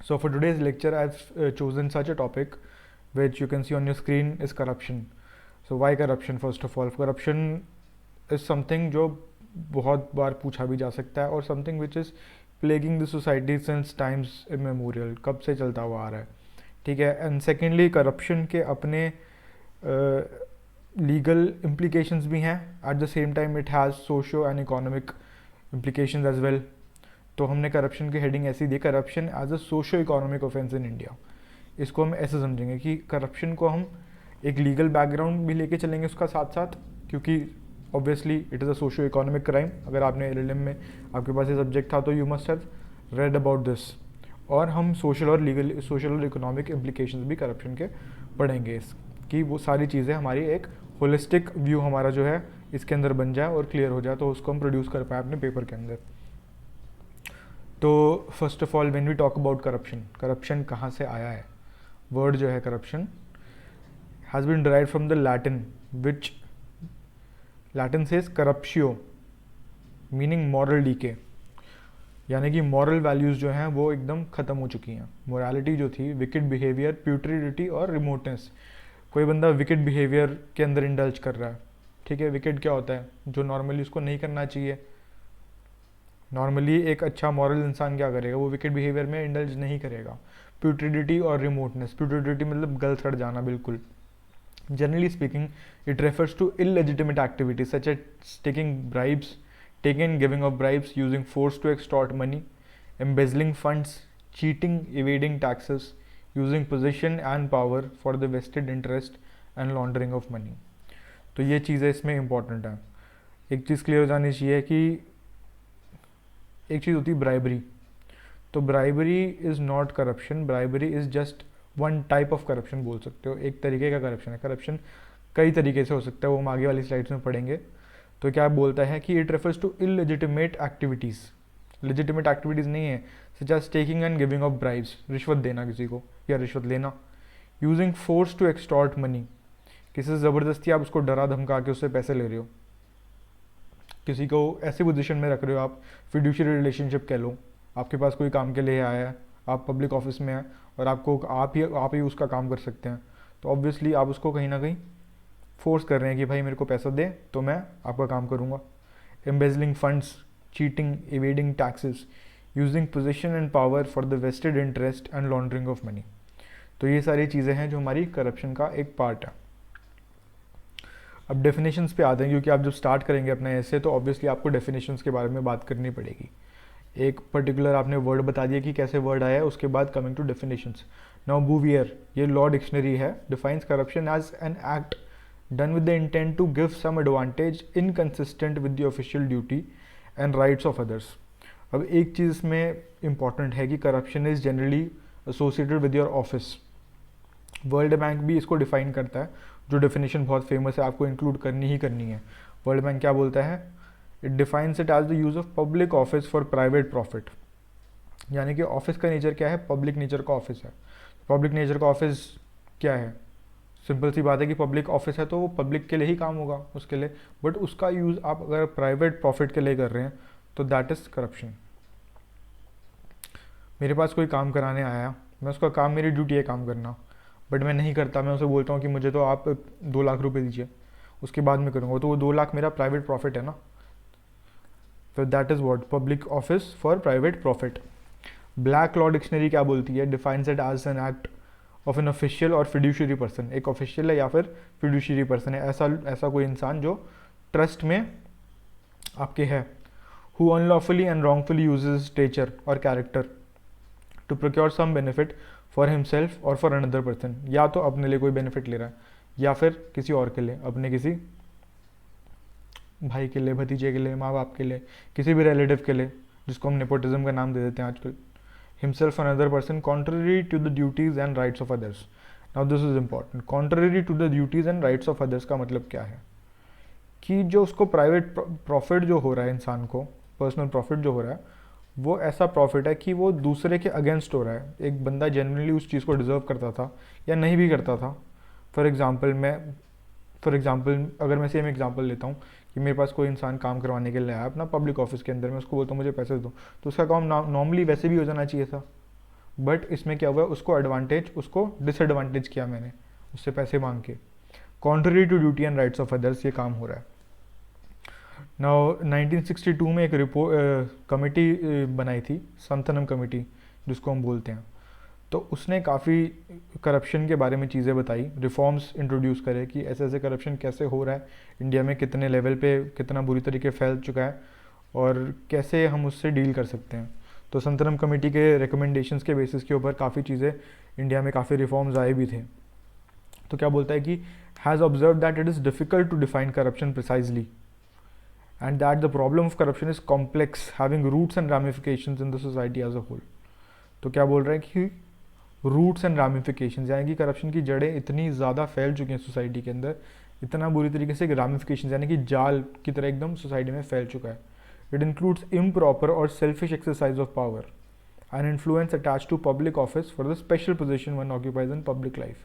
So for today's lecture, I've chosen such a topic which you can see on your screen is corruption. So why corruption? First of all, corruption is something जो बहुत बार पूछा भी जा सकता है और something which is plaguing the society since times immemorial, कब से चलता हुआ आ रहा है, ठीक है. एंड सेकेंडली करप्शन के अपने लीगल इम्प्लीकेशंस भी हैं. At the same time it has socio and economic implications as well. तो हमने करप्शन की हेडिंग ऐसी दी, corruption as a socio economic offence in India. इसको हम ऐसे समझेंगे कि करप्शन को हम एक लीगल बैकग्राउंड भी लेके चलेंगे उसका साथ साथ, क्योंकि obviously it is a socio economic crime. अगर आपने एलएलएम में आपके पास ये सब्जेक्ट था तो you must have read about this. और हम सोशल और इकोनॉमिक इम्प्लीकेशंस भी करप्शन के पढ़ेंगे, कि वो सारी चीज़ें हमारी एक होलिस्टिक व्यू हमारा जो है इसके अंदर बन जाए और क्लियर हो जाए, तो उसको हम प्रोड्यूस कर पाए अपने पेपर के अंदर. तो first of all when we talk about corruption कहाँ से आया है. वर्ड जो है corruption has been derived from the Latin, which Latin says corruptio, meaning moral decay. यानी कि मॉरल वैल्यूज़ जो हैं वो एकदम ख़त्म हो चुकी हैं. मोरालिटी जो थी, विकेड बिहेवियर, प्यूट्रिडिटी और रिमोटनेस. कोई बंदा विकेड बिहेवियर के अंदर इंडल्ज कर रहा है, ठीक है. विकेड क्या होता है? जो नॉर्मली उसको नहीं करना चाहिए. नॉर्मली एक अच्छा मॉरल इंसान क्या करेगा? वो विकेड बिहेवियर में इंडल्ज नहीं करेगा. प्यूट्रिडिटी और रिमोटनेस. प्यूट्रिडिटी मतलब गल सड़ जाना बिल्कुल. Generally speaking it refers to illegitimate activities such as taking bribes, taking giving of bribes, using force to extort money, embezzling funds, cheating, evading taxes, using position and power for the vested interest and laundering of money. तो ये चीज़ें इसमें important है. एक चीज़ clear हो जानी चाहिए कि एक चीज़ होती है ब्राइबरी. तो bribery is not corruption. Bribery is just one type of corruption बोल सकते हो. एक तरीके का करप्शन है. करप्शन कई तरीके से हो सकता है, वो हम आगे वाली स्लाइड्स में पढ़ेंगे. तो क्या बोलता है कि it refers to illegitimate activities. Legitimate activities नहीं है, such as taking and giving of bribes, रिश्वत देना किसी को या रिश्वत लेना. Using force to extort money, किसी से ज़बरदस्ती आप उसको डरा धमका के उससे पैसे ले रहे हो. किसी को ऐसी पोजीशन में रख रहे हो आप, फिड्यूशियरी रिलेशनशिप कह लो. आपके पास कोई काम के लिए आया है, आप पब्लिक ऑफिस में हैं और आपको आप ही उसका काम कर सकते हैं. तो ऑब्वियसली आप उसको कहीं ना कहीं फोर्स कर रहे हैं कि भाई मेरे को पैसा दे तो मैं आपका काम करूँगा. Embezzling funds, cheating, evading taxes, using position and power for the vested interest and laundering of money. तो ये सारी चीज़ें हैं जो हमारी करप्शन का एक पार्ट है. अब डेफिनेशंस पे आते हैं, क्योंकि आप जब स्टार्ट करेंगे अपना ऐसे तो ऑब्वियसली आपको डेफिनेशंस के बारे में बात करनी पड़ेगी. एक पर्टिकुलर आपने वर्ड बता दिया कि कैसे वर्ड आया है, उसके बाद coming to definitions. Now Bouvier, ये लॉ डिक्शनरी है, defines corruption as an act done with the intent to give some advantage inconsistent with the official duty and rights of others. अब एक चीज़ इसमें इम्पॉर्टेंट है कि corruption is generally associated with your office. World bank भी इसको define करता है, जो डेफिनेशन बहुत फेमस है, आपको इंक्लूड करनी ही करनी है. वर्ल्ड बैंक क्या बोलता है? It defines it as the use of public office for private profit. यानी कि ऑफिस का नेचर क्या है? पब्लिक नेचर का ऑफिस है. पब्लिक नेचर का ऑफिस क्या है? सिंपल सी बात है कि पब्लिक ऑफिस है तो वो पब्लिक के लिए ही काम होगा उसके लिए, बट उसका यूज़ आप अगर प्राइवेट प्रॉफिट के लिए कर रहे हैं तो दैट इज़ करप्शन. मेरे पास कोई काम कराने आया, मैं उसका काम, मेरी ड्यूटी है काम करना, बट मैं नहीं करता. मैं उसे बोलता हूँ कि मुझे तो आप 2 लाख रुपए दीजिए, उसके बाद मैं करूँगा, तो वो 2 लाख मेरा प्राइवेट प्रॉफिट है ना. तो that is what public office for private profit. Black law dictionary क्या बोलती है? Defines it as an act of an official और फिड्यूशियरी पर्सन. एक ऑफिशियल है या फिर फिड्यूशियरी पर्सन है, ऐसा कोई इंसान जो ट्रस्ट में आपके है. Who unlawfully and wrongfully uses stature और character to procure some benefit for himself और फॉर अनदर पर्सन. या तो अपने लिए कोई बेनिफिट ले रहा है या फिर किसी और के लिए, अपने किसी भाई के लिए, भतीजे के लिए, माँ बाप के लिए, किसी भी रिलेटिव के लिए, जिसको हम नेपोटिज्म का नाम दे देते हैं आजकल. himself or another person contrary to the duties and rights of others. Now this is important. Contrary to the duties and rights of others का मतलब क्या है? कि जो उसको प्राइवेट प्रॉफिट जो हो रहा है, इंसान को पर्सनल प्रॉफिट जो हो रहा है, वो ऐसा प्रॉफिट है कि वो दूसरे के अगेंस्ट हो रहा है. एक बंदा जनरली उस चीज़ को डिजर्व करता था या नहीं भी करता था. फॉर एग्जाम्पल अगर मैं सेम एग्जाम्पल लेता हूँ कि मेरे पास कोई इंसान काम करवाने के लिए आया अपना पब्लिक ऑफिस के अंदर, मैं उसको बोलता हूँ मुझे पैसे दो, तो उसका काम नॉर्मली वैसे भी हो जाना चाहिए था, बट इसमें क्या हुआ, उसको डिसएडवांटेज किया मैंने उससे पैसे मांग के, contrary to duty and rights of others ये काम हो रहा है। नाउ 1962 में एक कमेटी बनाई थी, संतनम कमेटी जिसको हम बोलते हैं, तो उसने काफ़ी करप्शन के बारे में चीज़ें बताई, रिफॉर्म्स इंट्रोड्यूस करे कि ऐसे ऐसे करप्शन कैसे हो रहा है इंडिया में, कितने लेवल पे कितना बुरी तरीके फैल चुका है और कैसे हम उससे डील कर सकते हैं। तो संतनम कमेटी के रिकमेंडेशंस के बेसिस के ऊपर काफ़ी चीज़ें इंडिया में काफ़ी रिफॉर्म्स आए भी थे। तो क्या बोलता है कि has observe that it is difficult to define corruption precisely and that the problem of corruption is complex, having roots and ramifications in the society as a whole। तो क्या बोल रहे हैं कि रूट्स एंड रामिफिकेशंस, यानी कि करप्शन की जड़ें इतनी ज़्यादा फैल चुकी हैं सोसाइटी के अंदर, इतना बुरी तरीके से रामिफिकेशंस यानी कि जाल की तरह एकदम सोसाइटी में फैल चुका है। इट इंक्लूड्स इम्प्रॉपर और selfish exercise of power and influence attach to public office for the special position one occupies in public life.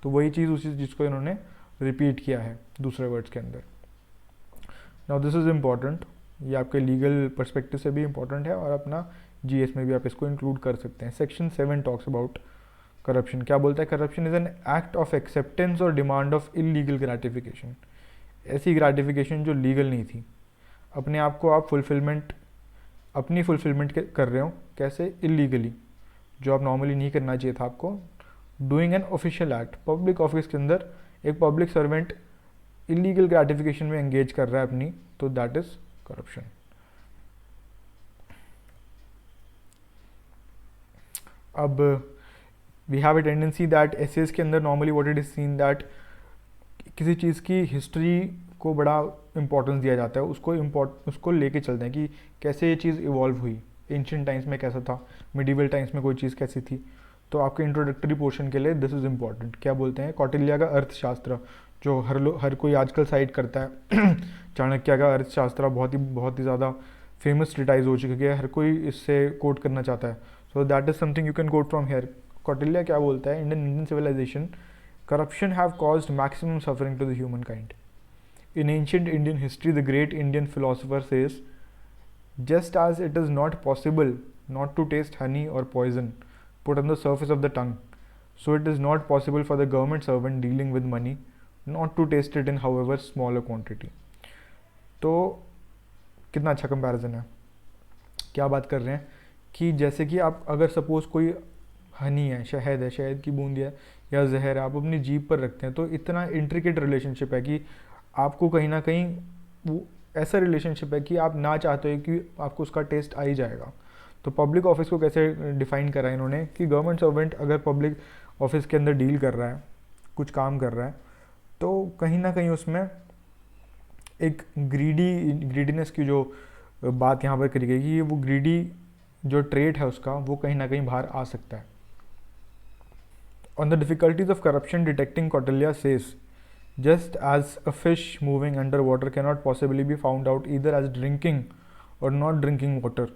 तो वही चीज़ उसी चीज़ को इन्होंने रिपीट किया है दूसरे वर्ड्स के अंदर। नाउ दिस इज़ इम्पॉर्टेंट, ये आपके लीगल पर्सपेक्टिव से भी इम्पॉर्टेंट है और अपना जीएस में भी आप इसको इंक्लूड कर सकते हैं। Section 7 talks about corruption. क्या बोलता है, corruption is an act of acceptance और डिमांड ऑफ इलीगल ग्रेटिफिकेशन, ऐसी ग्रेटिफिकेशन जो लीगल नहीं थी, अपने आप को आप अपनी फुलफिलमेंट कर रहे हो, कैसे, इलीगली, जो आप नॉर्मली नहीं करना चाहिए था आपको। Doing an official act, public office के अंदर एक पब्लिक सर्वेंट इलीगल ग्रेटिफिकेशन में एंगेज कर रहा है अपनी, तो दैट इज करप्शन। अब we have a tendency that essays के अंदर normally what it is seen that किसी चीज़ की हिस्ट्री को बड़ा इंपॉर्टेंस दिया जाता है, उसको लेके चलते हैं कि कैसे ये चीज़ इवॉल्व हुई, एंशिएंट टाइम्स में कैसा था, मिडिवल टाइम्स में कोई चीज़ कैसी थी। तो आपके इंट्रोडक्टरी पोर्शन के लिए दिस इज़ इम्पॉर्टेंट। क्या बोलते हैं, कौटिल्य का अर्थशास्त्र, जो हर कोई आजकल साइट करता है चाणक्य का अर्थशास्त्र बहुत ही ज़्यादा फेमस ट्रिटाइज हो चुकी है, हर कोई इससे कोट करना चाहता है। So that is something you can quote from here. Kautilya क्या बोलता है, Indian civilization corruption have caused maximum suffering to the humankind. In ancient Indian history, the great Indian philosopher says, just as it is not possible not to taste honey or poison put on the surface of the tongue, so it is not possible for the government servant dealing with money not to taste it in however small a quantity. तो कितना अच्छा comparison है। क्या बात कर रहे हैं कि जैसे कि आप अगर सपोज कोई हनी है, शहद की बूंद है या जहर है, आप अपनी जीभ पर रखते हैं, तो इतना इंट्रिकेट रिलेशनशिप है कि आपको कहीं ना कहीं वो ऐसा रिलेशनशिप है कि आप ना चाहते हो कि आपको उसका टेस्ट आ ही जाएगा। तो पब्लिक ऑफिस को कैसे डिफाइन करा है इन्होंने कि गवर्नमेंट सर्वेंट अगर पब्लिक ऑफिस के अंदर डील कर रहा है, कुछ काम कर रहा है, तो कहीं ना कहीं उसमें एक ग्रीडीनेस की जो बात यहाँ पर करी गई कि वो ग्रीडी जो ट्रेट है उसका, वो कहीं ना कहीं बाहर आ सकता है। On the difficulties of corruption detecting, Kautilya says, just as a fish moving underwater cannot possibly be found out either as drinking or not drinking water,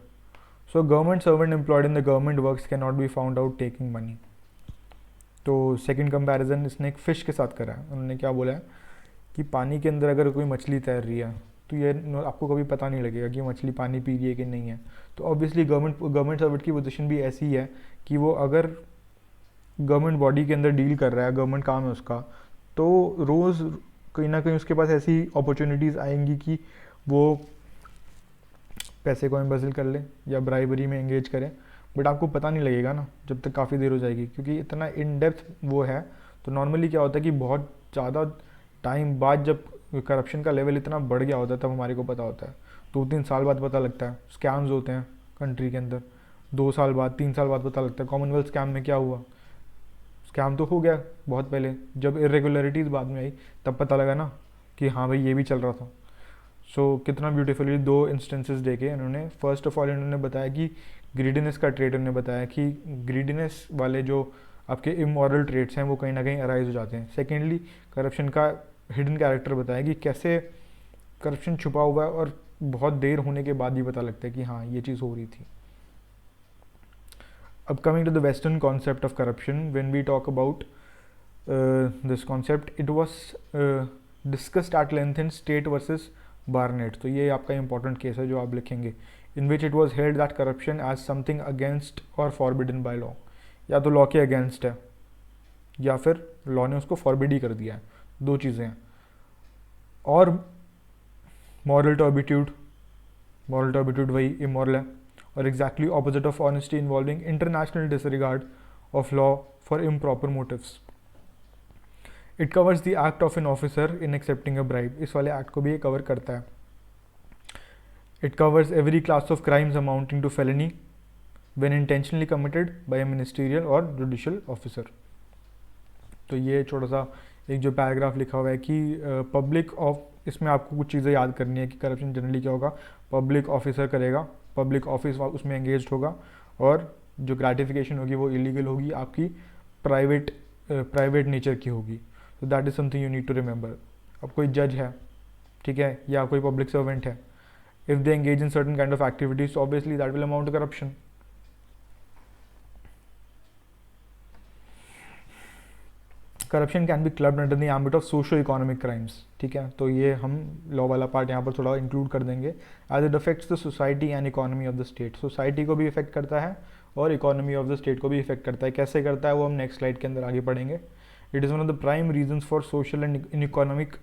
so government servant employed in the government works cannot be found out taking money. तो second comparison इसने एक fish के साथ करा है। उन्होंने क्या बोला है कि पानी के अंदर अगर कोई मछली तैर रही है तो ये आपको कभी पता नहीं लगेगा कि मछली पानी पी रही है कि नहीं है। तो ऑब्वियसली गवर्नमेंट सर्वेंट की पोजीशन भी ऐसी है कि वो अगर गवर्नमेंट बॉडी के अंदर डील कर रहा है, गवर्नमेंट काम है उसका, तो रोज़ कहीं ना कहीं उसके पास ऐसी अपॉर्चुनिटीज़ आएंगी कि वो पैसे को एम्बेज़ल कर ले या ब्राइबरी में एंगेज करें, बट आपको पता नहीं लगेगा ना जब तक काफ़ी देर हो जाएगी, क्योंकि इतना इन डेप्थ वो है। तो नॉर्मली क्या होता है कि बहुत ज़्यादा टाइम बाद जब करप्शन का लेवल इतना बढ़ गया होता है तब हमारे को पता होता है। 2-3 साल बाद पता लगता है। स्कैम्स होते हैं कंट्री के अंदर, 2 साल बाद 3 साल बाद पता लगता है। कॉमनवेल्थ स्कैम में क्या हुआ, स्कैम तो हो गया बहुत पहले, जब इरेगुलरिटीज़ बाद में आई तब पता लगा ना कि हाँ भाई ये भी चल रहा था। सो कितना ब्यूटीफुली 2 इंस्टेंसेस देके इन्होंने, फर्स्ट ऑफ ऑल इन्होंने बताया कि ग्रीडीनेस का ट्रेट, इन्होंने बताया कि ग्रीडीनेस वाले जो आपके इमोरल ट्रेट्स हैं वो कहीं ना कहीं अराइज हो जाते हैं। सेकेंडली करप्शन का हिडन कैरेक्टर बताया कि कैसे करप्शन छुपा हुआ है और बहुत देर होने के बाद भी पता लगता है कि हाँ ये चीज़ हो रही थी। अब coming to the western concept of corruption, when we talk about this concept, it was discussed at length in State versus Barnett. तो ये आपका इंपॉर्टेंट केस है जो आप लिखेंगे, in which it was held that corruption as something against और forbidden by law, या तो लॉ के अगेंस्ट है या फिर लॉ ने उसको फॉरबिड ही कर दिया है, दो चीज़ें हैं। और मॉरल टर्बिट्यूड, मॉरल टर्बिट्यूड वही इमोरल है। और exactly opposite of honesty involving international disregard of law for improper motives. It covers the act of an officer in accepting a bribe, इस वाले एक्ट को भी ये कवर करता है। It covers every class of crimes amounting to felony when intentionally committed by a ministerial और judicial officer. तो ये छोटा सा एक जो पैराग्राफ लिखा हुआ है कि पब्लिक ऑफ, इसमें आपको कुछ चीज़ें याद करनी है कि करप्शन जनरली क्या होगा, पब्लिक ऑफिसर करेगा, पब्लिक ऑफिस उसमें एंगेज होगा, और जो ग्रेटिफिकेशन होगी वो इलीगल होगी, आपकी प्राइवेट नेचर की होगी। तो that is something you need to remember. अब कोई जज है, ठीक है, या कोई पब्लिक सर्वेंट है, if they engage in certain kind of activities obviously that will amount to corruption. Corruption can be clubbed under the ambit of socio economic crimes, ठीक है। तो ये हम लॉ वाला पार्ट यहाँ पर थोड़ा इंक्लूड कर देंगे। As it affects the society and economy of the state, society को भी इफेक्ट करता है और इकोनॉमी ऑफ द स्टेट को भी इफेक्ट करता है। कैसे करता है वो हम नेक्स्ट स्लाइड के अंदर आगे पढ़ेंगे। It is one of the prime reasons for social and economic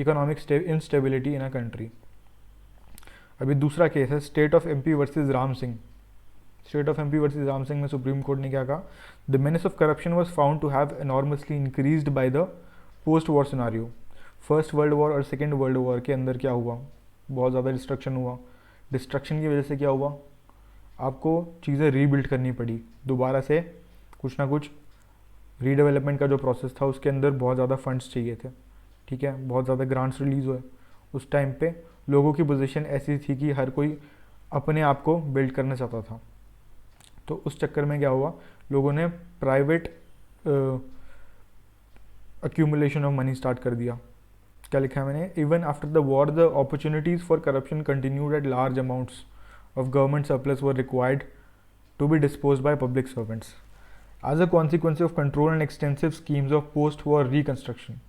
instability in a country. अभी दूसरा केस है State of MP versus Ram Singh. State of MP versus Ram Singh में सुप्रीम कोर्ट ने क्या कहा, the menace of corruption was found to have enormously increased by the post war scenario. First World War और Second World War के अंदर क्या हुआ, बहुत ज़्यादा डिस्ट्रक्शन हुआ। डिस्ट्रक्शन की वजह से क्या हुआ, आपको चीज़ें रीबिल्ड करनी पड़ी, दोबारा से कुछ ना कुछ रीडेवलपमेंट का जो प्रोसेस था उसके अंदर बहुत ज़्यादा फंड्स चाहिए थे, ठीक है, बहुत ज़्यादा ग्रांट्स रिलीज़ हुए। उस टाइम पे लोगों की पोजीशन ऐसी थी कि हर कोई अपने आप को बिल्ड करना चाहता था। तो उस चक्कर में क्या हुआ, लोगों ने private accumulation of money start कर दिया। क्या लिखा है मैंने, even after the war the opportunities for corruption continued at large amounts of government surplus were required to be disposed by public servants as a consequence of control and extensive schemes of post-war reconstruction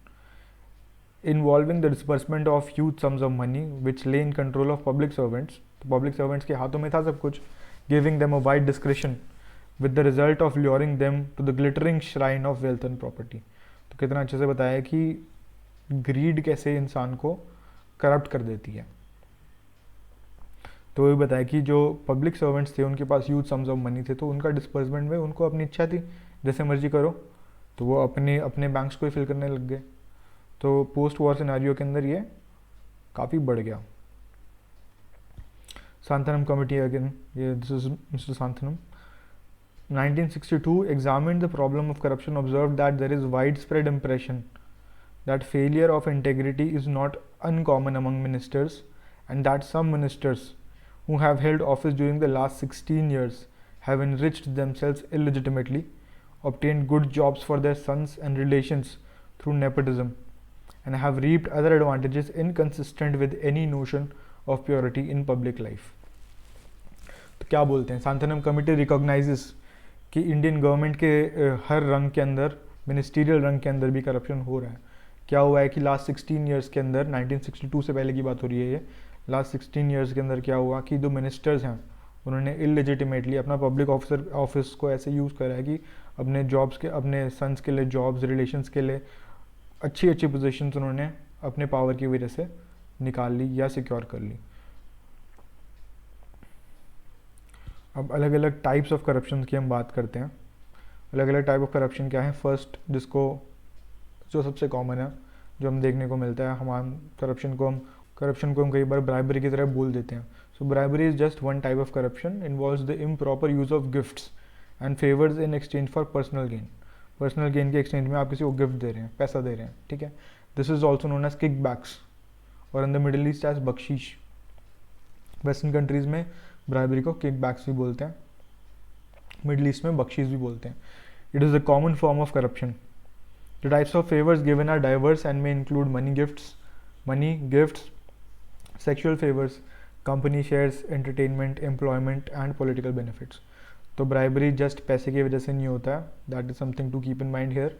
involving the disbursement of huge sums of money which lay in control of public servants. तो public servants के हाथों में था सब कुछ, giving them a wide discretion with the result of luring them to the glittering shrine of wealth and property. तो कितना अच्छे से बताया है कि ग्रीड कैसे इंसान को करप्ट कर देती है। तो ये बताया कि जो पब्लिक सर्वेंट्स थे उनके पास ह्यूज सम्स ऑफ मनी थे, तो उनका डिस्पर्समेंट में उनको अपनी इच्छा थी जैसे मर्जी करो, तो वो अपने अपने बैंक्स को ही फिल करने लग गए। तो पोस्ट वॉर सिनेरियो के अंदर ये काफ़ी बढ़ गया। सांथनम कमिटी अगेन, ये this is Mr Santhanam, 1962 examined the problem of corruption, observed that there is widespread impression that failure of integrity is not uncommon among ministers and that some ministers who have held office during the last 16 years have enriched themselves illegitimately, obtained good jobs for their sons and relations through nepotism, and have reaped other advantages inconsistent with any notion of purity in public life. तो क्या बोलते हैं, सांथनम committee recognises कि Indian government के हर रंग के अंदर, ministerial रंग के अंदर भी करप्शन हो रहा है। क्या हुआ है कि लास्ट 16 ईयर्स के अंदर, 1962 से पहले की बात हो रही है ये, लास्ट 16 ईयर्स के अंदर क्या हुआ कि जो मिनिस्टर्स हैं उन्होंने इललेजिटिमेटली अपना पब्लिक ऑफिस को ऐसे यूज़ करा है कि अपने जॉब्स के, अपने सन्स के लिए जॉब्स, रिलेशंस के लिए अच्छी अच्छी पोजीशंस उन्होंने अपने पावर की वजह से निकाल ली या सिक्योर कर ली। अब अलग अलग टाइप्स ऑफ करप्शन की हम बात करते हैं। अलग अलग टाइप ऑफ करप्शन क्या है। फर्स्ट, जिसको जो सबसे कॉमन है, जो हम देखने को मिलता है, हम करप्शन को हम कई बार ब्राइबरी की तरह बोल देते हैं। So bribery is just one type of corruption, involves the improper use of gifts and favours in exchange for personal gain. Personal gain के एक्सचेंज में आप किसी को गिफ्ट दे रहे हैं, पैसा दे रहे हैं, ठीक है। This is also known as kick backs और in the Middle East as बख्शीश। वेस्टर्न कंट्रीज में ब्राइबरी को किक बैक्स भी बोलते हैं, मिडिल ईस्ट में बख्शीश भी बोलते हैं। It is a common form of corruption. The types of favours given are diverse and may include money gifts, sexual favours, company shares, entertainment, employment and political benefits. तो bribery just पैसे की वजह से नहीं होता है, that is something to keep in mind here.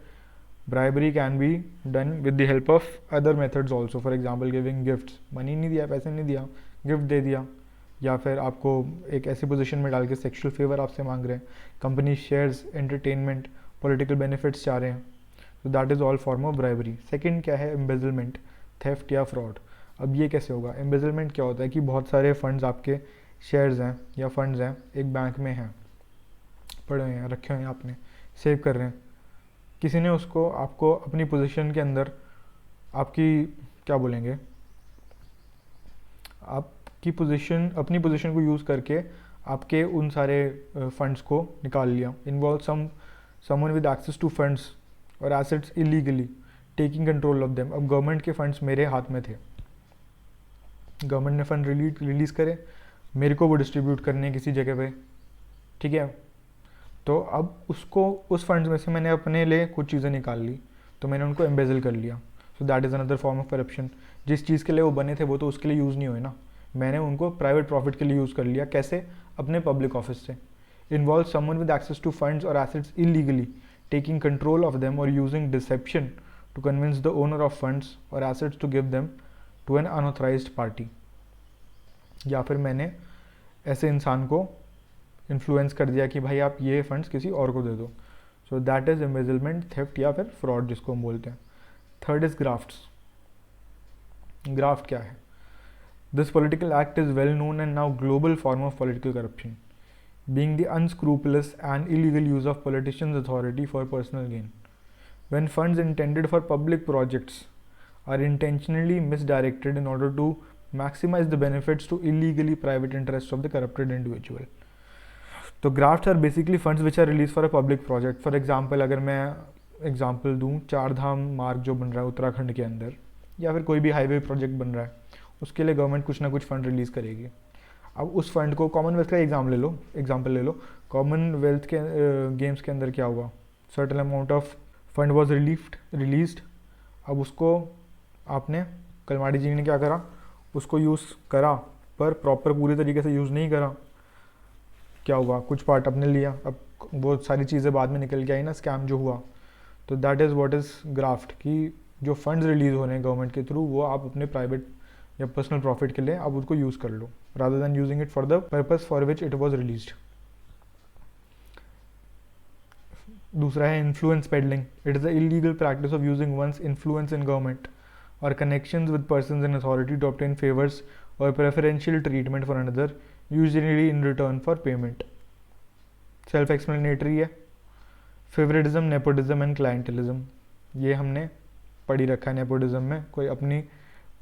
Bribery can be done with the help of other methods also, for example giving gifts, money नहीं दिया, पैसे नहीं दिया, गिफ्ट दे दिया, या फिर आपको एक ऐसी पोजीशन में डाल के सेक्सुअल फेवर आपसे मांग रहे हैं, company shares, entertainment, political benefits चाह रहे हैं, तो that is all form of bribery. Second क्या है, एम्बेजलमेंट, थेफ्ट या फ्रॉड। अब ये कैसे होगा? एम्बेजलमेंट क्या होता है कि बहुत सारे फंड्स आपके शेयर्स हैं या फंड्स हैं एक बैंक में हैं, पड़े हुए हैं, रखे हुए हैं, आपने सेव कर रहे हैं, किसी ने उसको आपको अपनी पोजीशन के अंदर आपकी क्या बोलेंगे, आपकी पोजीशन, अपनी पोजीशन को यूज़ करके आपके उन सारे फंड्स को निकाल लिया। Involve someone with access to funds और assets illegally taking control of them. अब गवर्नमेंट के फंड्स मेरे हाथ में थे, गवर्नमेंट ने फंड रिलीज़ करे, मेरे को वो डिस्ट्रीब्यूट करने किसी जगह पे, ठीक है। तो अब उसको, उस फंड्स में से मैंने अपने लिए कुछ चीज़ें निकाल ली, तो मैंने उनको एम्बेजल कर लिया। सो that is another form of corruption. जिस चीज़ के लिए वो बने थे वो तो उसके लिए यूज़ नहीं हुए ना, मैंने उनको प्राइवेट प्रॉफिट के लिए यूज़ कर लिया। कैसे? अपने पब्लिक ऑफिस से। Involve someone with access to funds और assets illegally taking control of them और using deception to convince the owner of funds और assets to give them to an unauthorised party. या फिर मैंने ऐसे इंसान को इन्फ्लुएंस कर दिया कि भाई आप ये फंड्स किसी और को दे दो। So that is embezzlement, theft या फिर फ्रॉड जिसको हम बोलते हैं। Third is grafts. ग्राफ्ट क्या है? This political act is well known and now global form of political corruption, being the unscrupulous and illegal use of politicians' authority for personal gain. When funds intended for public projects are intentionally misdirected in order to maximize the benefits to illegally private interests of the corrupted individual. तो grafts are basically funds which are release for a public project. For example अगर मैं example दूं, चार धाम मार्ग जो बन रहा है उत्तराखंड के अंदर, या फिर कोई भी हाईवे प्रोजेक्ट बन रहा है, उसके लिए गवर्नमेंट कुछ ना कुछ फंड रिलीज़ करेगी। अब उस फंड को, कॉमनवेल्थ का एग्जाम्पल ले लो, कॉमनवेल्थ के गेम्स के अंदर क्या हुआ, certain amount of fund was released. अब उसको आपने, कलमाड़ी जी ने क्या करा, उसको यूज़ करा पर प्रॉपर पूरी तरीके से यूज़ नहीं करा। क्या हुआ, कुछ पार्ट अपने लिया, अब वो सारी चीज़ें बाद में निकल के आई ना, स्कैम जो हुआ। तो that is what is graft, कि जो फंड्स रिलीज़ हो रहे हैं गवर्नमेंट के थ्रू, वो आप अपने प्राइवेट या पर्सनल प्रॉफिट के लिए आप उसको यूज़ कर लो, rather than using it for the purpose for which it was released. दूसरा है influence peddling. It is the illegal practice of using one's influence in government और connections with persons in authority to obtain favours और preferential treatment for another, usually in return for payment. Self explanatory है। Favouritism, nepotism and clientelism, ये हमने पढ़ी रखा है। Nepotism में कोई अपनी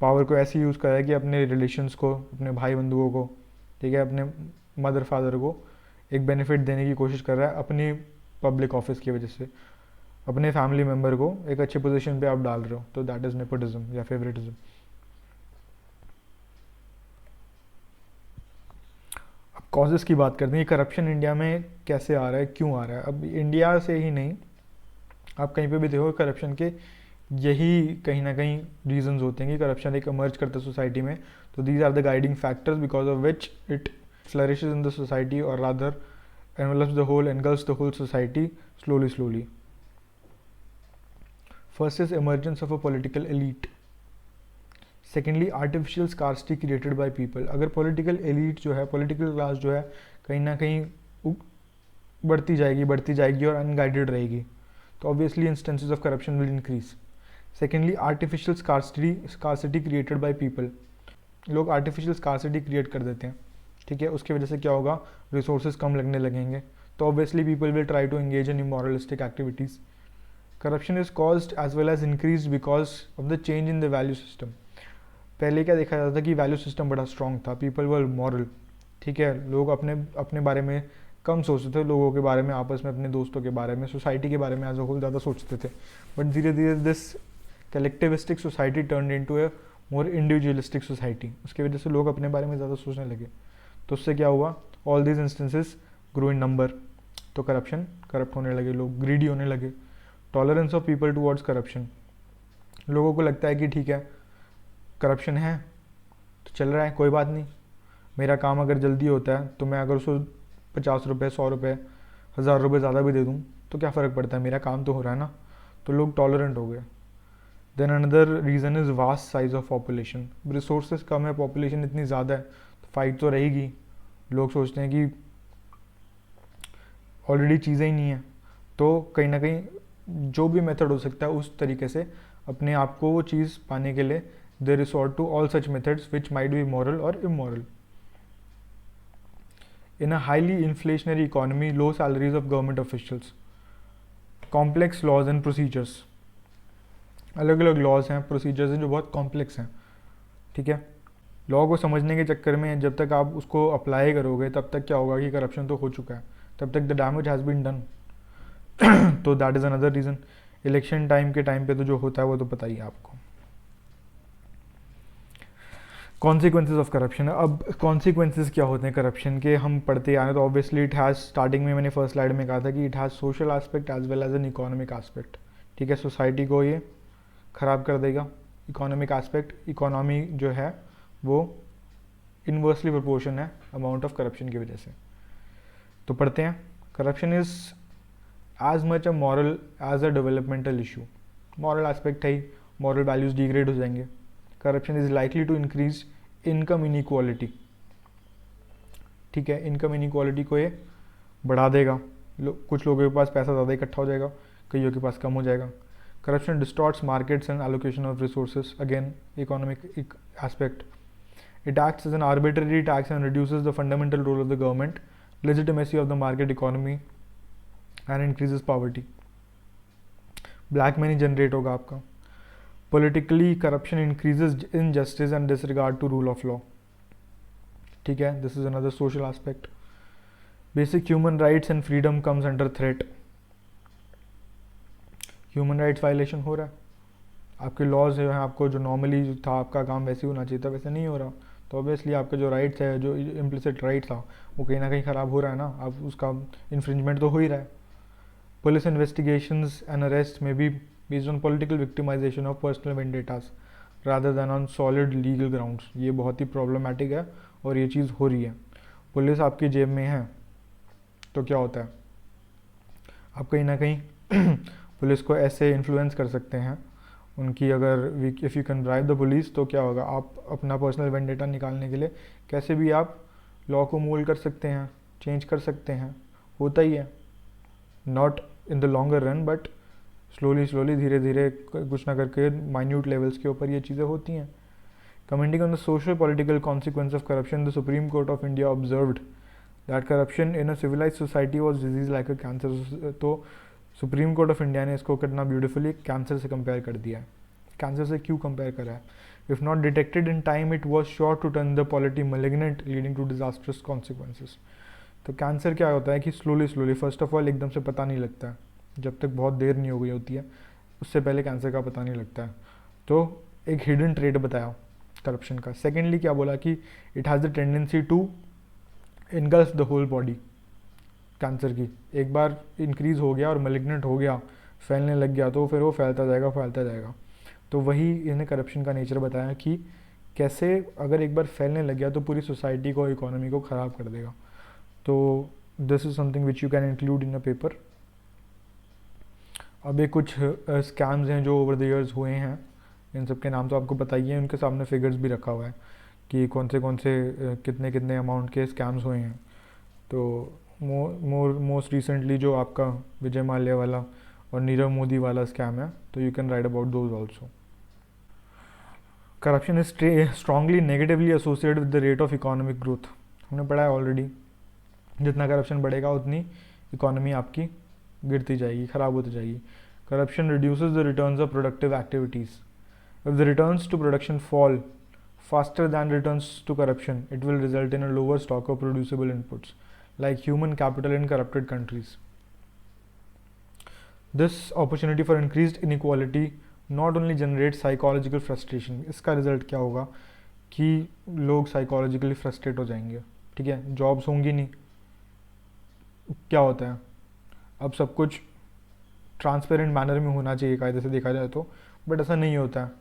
पावर को ऐसे यूज़ कर रहा है कि अपने रिलेशंस को, अपने भाई बंधुओं को, ठीक है, अपने मदर फादर को एक बेनिफिट देने की कोशिश कर रहा है अपनी पब्लिक ऑफिस की वजह से, अपने फैमिली मेम्बर को एक अच्छी पोजीशन पे आप डाल रहे हो, तो दैट इज़ नेपोटिज्म या फेवरेटिज्म। अब कॉजेज़ की बात करते हैं, करप्शन इंडिया में कैसे आ रहा है, क्यों आ रहा है। अब इंडिया से ही नहीं, आप कहीं पे भी देखो करप्शन के यही कहीं ना कहीं रीजंस होते हैं कि करप्शन एक इमर्ज करता है सोसाइटी में। तो these are the guiding factors because of which it flourishes in the society और rather envelops the whole, engulfs the whole society slowly. First is emergence of a political elite. Secondly, artificial scarcity created by people. अगर political elite जो है, political class जो है, कहीं ना कहीं बढ़ती जाएगी और अनगाइडेड रहेगी, तो obviously instances of corruption will increase. Secondly, artificial scarcity created by people. लोग artificial scarcity create कर देते हैं, ठीक है, उसकी वजह से क्या होगा, रिसोर्सेज कम लगने लगेंगे, तो obviously people will try to engage in immoralistic activities. Corruption is caused as well as increase because of the change in the value system. पहले क्या देखा जाता था कि वैल्यू सिस्टम बड़ा स्ट्रॉन्ग था, पीपल वर मॉरल, ठीक है, लोग अपने बारे में कम सोचते थे, लोगों के बारे में, आपस में, अपने दोस्तों के बारे में, सोसाइटी के बारे में एज अ होल ज़्यादा सोचते थे। बट धीरे धीरे this collectivistic society turn into a more individualistic society, उसकी वजह से लोग अपने बारे में ज़्यादा सोचने लगे, तो उससे क्या हुआ, all these instances grow in number, तो करप्ट होने लगे, लोग ग्रीडी होने लगे। Tolerance of people towards corruption, लोगों को लगता है कि ठीक है करप्शन है तो चल रहा है, कोई बात नहीं, मेरा काम अगर जल्दी होता है तो मैं अगर उसको 50 रुपये, 100 रुपये, 1000 रुपये ज़्यादा भी दे दूँ तो क्या फ़र्क पड़ता है, मेरा काम तो हो रहा है ना, तो लोग टॉलरेंट हो गए। Then another reason is vast size of population, resources कम है, पॉपुलेशन इतनी ज़्यादा है, तो फाइट तो रहेगी, लोग सोचते हैं कि ऑलरेडी चीज़ें ही नहीं है, तो कहीं ना कहीं जो भी मेथड हो सकता है उस तरीके से अपने आप को वो चीज़ पाने के लिए they resort to all such methods which might be moral और immoral. In a highly inflationary economy, low salaries of government officials, complex laws and procedures, अलग अलग लॉज हैं, प्रोसीजर्स हैं जो बहुत कॉम्प्लेक्स हैं. ठीक है, लॉ को समझने के चक्कर में जब तक आप उसको अप्लाई करोगे तब तक क्या होगा कि करप्शन तो हो चुका है, तब तक the damage has been done. तो that is another reason. Election time के टाइम पे तो जो होता है वो तो पता ही है आपको. Consequences of corruption. अब कॉन्सिक्वेंसेज क्या होते हैं करप्शन के, हम पढ़ते आए तो ऑब्वियसली इट हैज़, स्टार्टिंग में मैंने फर्स्ट स्लाइड में कहा था कि it has social aspect as well as an economic aspect. ठीक है, सोसाइटी को ये ख़राब कर देगा. इकोनॉमिक एस्पेक्ट, इकोनॉमी जो है वो इन्वर्सली प्रोपोर्शन है अमाउंट ऑफ करप्शन की वजह से. तो पढ़ते हैं. Corruption is as much a moral as a developmental issue. Moral aspect है ही, मॉरल वैल्यूज़ डिग्रेड हो जाएंगे. Corruption is likely to increase income inequality. ठीक है, इनकम इनइक्वालिटी को ये बढ़ा देगा. कुछ लोगों के पास पैसा ज़्यादा इकट्ठा हो जाएगा, कईयों के पास कम हो जाएगा. Corruption distorts markets and allocation of resources. Again economic aspect. It acts as an arbitrary tax and reduces the fundamental role of the government, legitimacy of the market economy and increases poverty. Black money generate होगा आपका. Politically, corruption increases injustice and disregard to rule of law. ठीक है, this is another social aspect. Basic human rights and freedom comes under threat. Human rights violation हो रहा है. आपके laws जो हैं, आपको जो नॉर्मली था आपका काम वैसे ही होना चाहिए था, वैसे नहीं हो रहा. तो ऑब्वियसली आपके जो राइट्स है, जो इम्प्लिसिट राइट था, वो कहीं ना कहीं ख़राब हो रहा है ना. अब उसका इन्फ्रिंजमेंट तो हो ही रहा है. पुलिस इन्वेस्टिगेशंस एंड अरेस्ट में भी based on political victimization of personal vendettas rather than on solid legal grounds. ये बहुत ही प्रॉब्लमेटिक है और ये चीज़ हो रही है. पुलिस आपकी जेब में है तो क्या होता है, आप कहीं ना कहीं पुलिस को ऐसे इन्फ्लुएंस कर सकते हैं उनकी, अगर if you can bribe the police तो क्या होगा, आप अपना पर्सनल वेंडेटा निकालने के लिए कैसे भी आप लॉ को मोल्ड कर सकते हैं, चेंज कर सकते हैं. होता ही है, not in the longer run but slowly धीरे धीरे कुछ ना करके माइन्यूट लेवल्स के ऊपर ये चीज़ें होती हैं. Commenting on the social political consequence of corruption, the Supreme Court of India observed that corruption in a civilize society was disease like a cancer. तो सुप्रीम कोर्ट ऑफ इंडिया ने इसको कितना ब्यूटिफुली कैंसर से compare कर दिया है. Cancer से क्यों कंपेयर करा है? If not detected in time it was sure to turn the polity malignant leading to disastrous consequences. तो कैंसर क्या होता है कि स्लोली फर्स्ट ऑफ ऑल एकदम से पता नहीं लगता है, जब तक बहुत देर नहीं हो गई होती है उससे पहले कैंसर का पता नहीं लगता है. तो एक हिडन ट्रेड बताया करप्शन का. सेकेंडली क्या बोला कि it has the tendency to engulf the whole body. Cancer की एक बार इंक्रीज हो गया और मेलिग्नेंट हो गया, फैलने लग गया, तो फिर वो फैलता जाएगा. तो वही इन्हें करप्शन का नेचर बताया कि कैसे अगर एक बार फैलने लग गया तो पूरी सोसाइटी को, इकोनॉमी को ख़राब कर देगा. तो this is something which you can include in a paper. अब ये कुछ स्कैम्स हैं जो ओवर द ईयर्स हुए हैं, इन सब के नाम तो आपको पता ही है, उनके सामने फिगर्स भी रखा हुआ है कि कौन से कितने अमाउंट के स्कैम्स हुए हैं. तो मोस्ट रिसेंटली जो आपका विजय माल्या वाला और नीरव मोदी वाला स्कैम है, तो you can write about those also. Corruption is strongly negatively associated with the rate of economic growth. हमने पढ़ा है ऑलरेडी, जितना करप्शन बढ़ेगा उतनी इकोनॉमी आपकी गिरती जाएगी, ख़राब होती जाएगी. Corruption reduces the returns of productive activities. If the returns to production fall faster than returns to corruption, it will result in a lower stock of producible inputs like human capital in corrupted countries. This opportunity for increased inequality not only generates psychological frustration. इसका result क्या होगा कि लोग psychologically frustrate हो जाएंगे. ठीक है, jobs होंगी नहीं. क्या होता है, अब सब कुछ ट्रांसपेरेंट मैनर में होना चाहिए कायदे से देखा जाए तो, बट ऐसा नहीं होता है.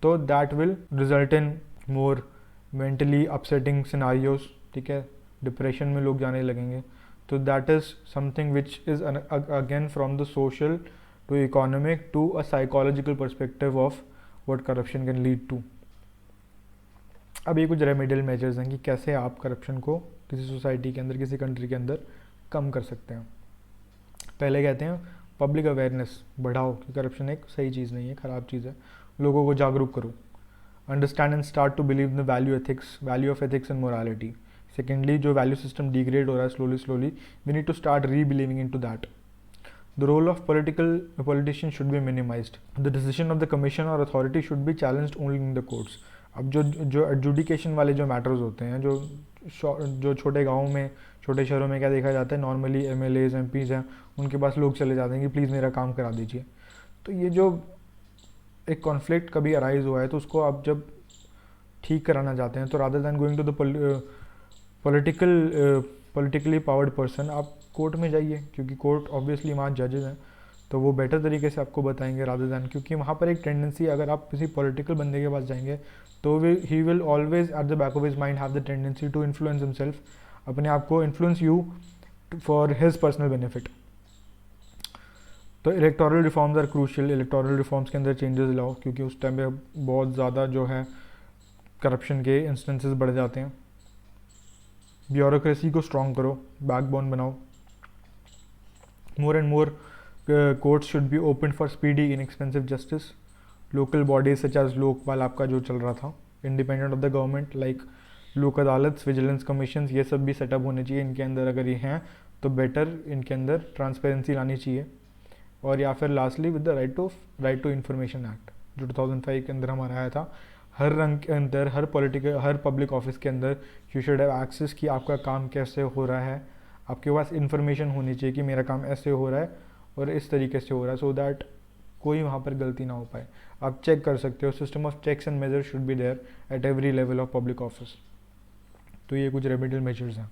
तो that will result in more mentally upsetting scenarios. ठीक है, डिप्रेशन में लोग जाने लगेंगे. तो that is something which is again from the social to economic to a psychological perspective of what corruption can lead to. अब ये कुछ रेमेडियल मेजर्स हैं कि कैसे आप करप्शन को किसी सोसाइटी के अंदर, किसी कंट्री के अंदर कम कर सकते हैं। पहले कहते हैं पब्लिक अवेयरनेस बढ़ाओ कि करप्शन एक सही चीज़ नहीं है, ख़राब चीज़ है, लोगों को जागरूक करो। Understand and start to believe the value of ethics and morality. Secondly, जो वैल्यू सिस्टम डिग्रेड हो रहा है slowly, we need to start rebelieving in to that. The role of politicians should be minimized. The decision of the commission or authority should be challenged only in the courts. अब जो adjudication वाले जो matters होते हैं, जो छोटे गाँव में, छोटे शहरों में क्या देखा जाता है, नॉर्मली MLAs MPs हैं, उनके पास लोग चले जाते हैं कि प्लीज़ मेरा काम करा दीजिए। तो ये जो एक कॉन्फ्लिक्ट कभी अराइज हुआ है, तो उसको आप जब ठीक कराना चाहते हैं, तो rather than going to the politically powered person, आप कोर्ट में जाइए, क्योंकि कोर्ट ऑब्वियसली वहाँ जजेस हैं, तो वो बेटर तरीके से आपको बताएंगे रादर दैन, क्योंकि वहाँ पर एक टेंडेंसी, अगर आप किसी पॉलिटिकल बंदे के पास जाएंगे तो he will always at the back of his mind have the tendency to influence himself, अपने आप को influence you for his personal benefit. तो electoral reforms are crucial. Electoral reforms के अंदर चेंजेस लाओ, क्योंकि उस टाइम पे बहुत ज़्यादा जो है करप्शन के इंस्टेंसेस बढ़ जाते हैं। ब्यूरोक्रेसी को स्ट्रॉन्ग करो, बैकबोन बनाओ। More and more courts should be open for speedy, inexpensive justice. Local bodies such as Lokpal आपका जो चल रहा था, independent of the government, like लोक अदालत, विजिलेंस कमीशंस, ये सब भी सेटअप होने चाहिए इनके अंदर। अगर ये हैं तो बेटर इनके अंदर ट्रांसपेरेंसी लानी चाहिए। और या फिर lastly with the right to information act, जो 2005 के अंदर हमारा आया था, हर रंग के अंदर, हर पब्लिक ऑफिस के अंदर यू शुड हैव एक्सेस कि आपका काम कैसे हो रहा है, आपके पास इन्फॉर्मेशन होनी चाहिए कि मेरा काम ऐसे हो रहा है और इस तरीके से हो रहा है, सो दैट कोई वहाँ पर गलती ना हो पाए। आप चेक कर सकते हो, system of checks and measures should be there at every level of public office. तो ये कुछ रेमेडियल मेजर्स हैं।